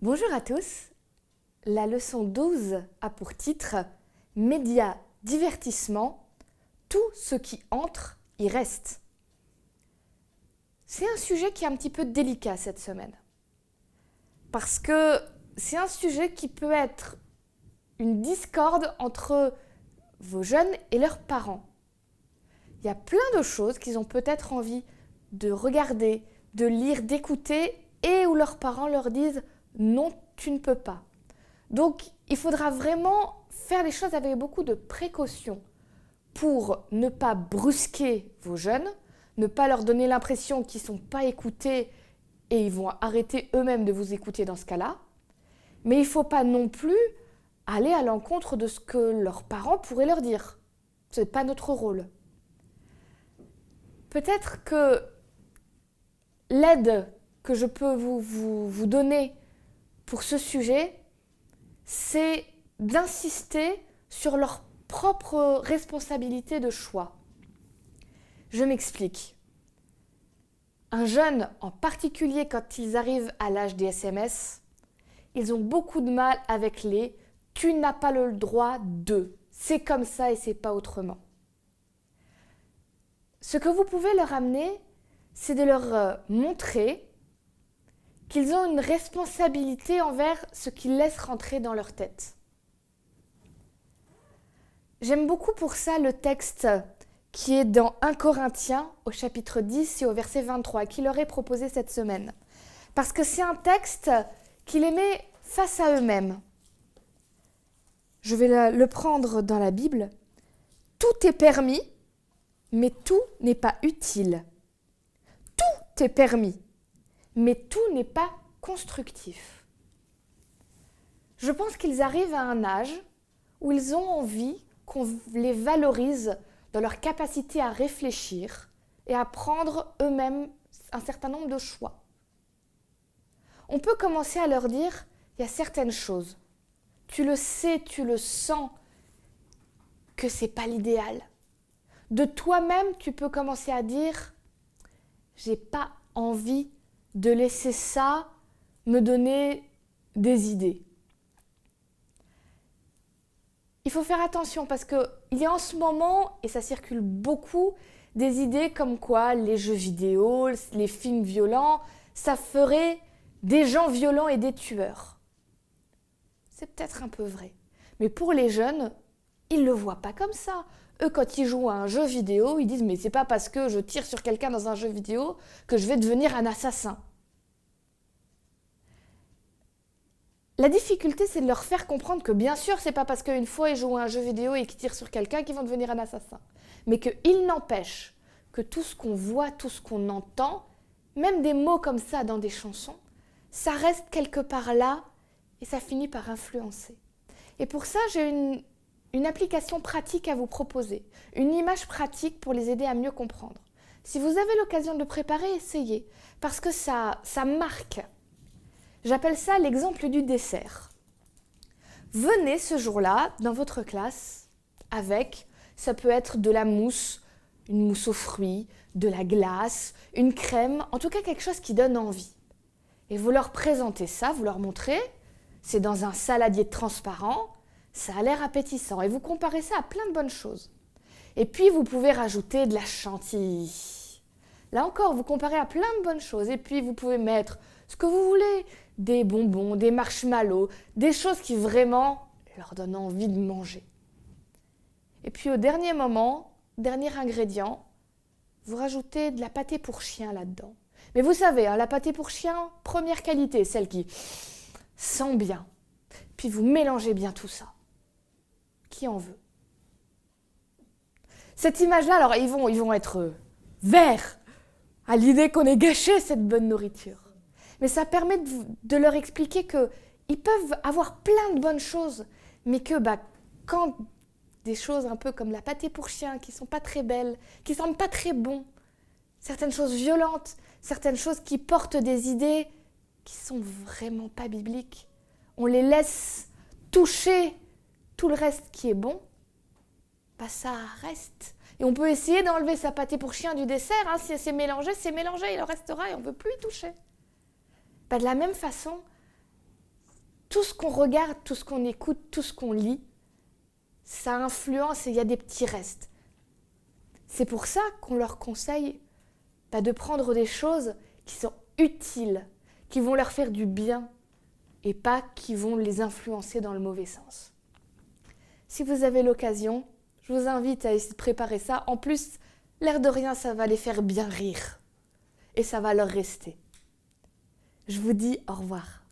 Bonjour à tous, la leçon 12 a pour titre « Médias, divertissement, tout ce qui entre y reste ». C'est un sujet qui est un petit peu délicat cette semaine, parce que c'est un sujet qui peut être une discorde entre vos jeunes et leurs parents. Il y a plein de choses qu'ils ont peut-être envie de regarder, de lire, d'écouter, et où leurs parents leur disent « non, tu ne peux pas ». Donc, il faudra vraiment faire les choses avec beaucoup de précaution pour ne pas brusquer vos jeunes, ne pas leur donner l'impression qu'ils ne sont pas écoutés et ils vont arrêter eux-mêmes de vous écouter dans ce cas-là. Mais il ne faut pas non plus aller à l'encontre de ce que leurs parents pourraient leur dire. Ce n'est pas notre rôle. Peut-être que l'aide que je peux vous donner pour ce sujet, c'est d'insister sur leur propre responsabilité de choix. Je m'explique. Un jeune, en particulier quand ils arrivent à l'âge des SMS, ils ont beaucoup de mal avec les « tu n'as pas le droit de ». C'est comme ça et c'est pas autrement. Ce que vous pouvez leur amener, c'est de leur montrer qu'ils ont une responsabilité envers ce qu'ils laissent rentrer dans leur tête. J'aime beaucoup pour ça le texte qui est dans 1 Corinthiens au chapitre 10 et au verset 23, qui leur est proposé cette semaine. Parce que c'est un texte qui les met face à eux-mêmes. Je vais le prendre dans la Bible. Tout est permis, mais tout n'est pas utile. Tout est permis, mais tout n'est pas constructif. Je pense qu'ils arrivent à un âge où ils ont envie qu'on les valorise dans leur capacité à réfléchir et à prendre eux-mêmes un certain nombre de choix. On peut commencer à leur dire, il y a certaines choses. Tu le sais, tu le sens que ce n'est pas l'idéal. De toi-même, tu peux commencer à dire, j'ai pas envie de laisser ça me donner des idées. Il faut faire attention parce qu'il y a en ce moment, et ça circule beaucoup, des idées comme quoi les jeux vidéo, les films violents, ça ferait des gens violents et des tueurs. C'est peut-être un peu vrai. Mais pour les jeunes, ils ne le voient pas comme ça. Eux, quand ils jouent à un jeu vidéo, ils disent « mais c'est pas parce que je tire sur quelqu'un dans un jeu vidéo que je vais devenir un assassin ». La difficulté, c'est de leur faire comprendre que bien sûr, c'est pas parce qu'une fois ils jouent à un jeu vidéo et qu'ils tirent sur quelqu'un qu'ils vont devenir un assassin. Mais qu'il n'empêche que tout ce qu'on voit, tout ce qu'on entend, même des mots comme ça dans des chansons, ça reste quelque part là et ça finit par influencer. Et pour ça, j'ai une application pratique à vous proposer, une image pratique pour les aider à mieux comprendre. Si vous avez l'occasion de le préparer, essayez, parce que ça marque. J'appelle ça l'exemple du dessert. Venez ce jour-là dans votre classe avec, ça peut être de la mousse, une mousse aux fruits, de la glace, une crème, en tout cas quelque chose qui donne envie. Et vous leur présentez ça, vous leur montrez, c'est dans un saladier transparent, ça a l'air appétissant. Et vous comparez ça à plein de bonnes choses. Et puis vous pouvez rajouter de la chantilly. Là encore, vous comparez à plein de bonnes choses. Et puis vous pouvez mettre ce que vous voulez, des bonbons, des marshmallows, des choses qui vraiment leur donnent envie de manger. Et puis au dernier moment, dernier ingrédient, vous rajoutez de la pâtée pour chien là-dedans. Mais vous savez, la pâtée pour chien, première qualité, celle qui sent bien. Puis vous mélangez bien tout ça. Qui en veut? Cette image-là, alors ils vont être verts à l'idée qu'on ait gâché cette bonne nourriture. Mais ça permet de leur expliquer qu'ils peuvent avoir plein de bonnes choses, mais que quand des choses un peu comme la pâtée pour chien, qui ne sont pas très belles, qui ne semblent pas très bons, certaines choses violentes, certaines choses qui portent des idées qui ne sont vraiment pas bibliques, on les laisse toucher tout le reste qui est bon, ça reste. Et on peut essayer d'enlever sa pâtée pour chien du dessert, si c'est mélangé, il en restera et on ne veut plus y toucher. De la même façon, tout ce qu'on regarde, tout ce qu'on écoute, tout ce qu'on lit, ça influence et il y a des petits restes. C'est pour ça qu'on leur conseille de prendre des choses qui sont utiles, qui vont leur faire du bien et pas qui vont les influencer dans le mauvais sens. Si vous avez l'occasion, je vous invite à essayer de préparer ça. En plus, l'air de rien, ça va les faire bien rire et ça va leur rester. Je vous dis au revoir.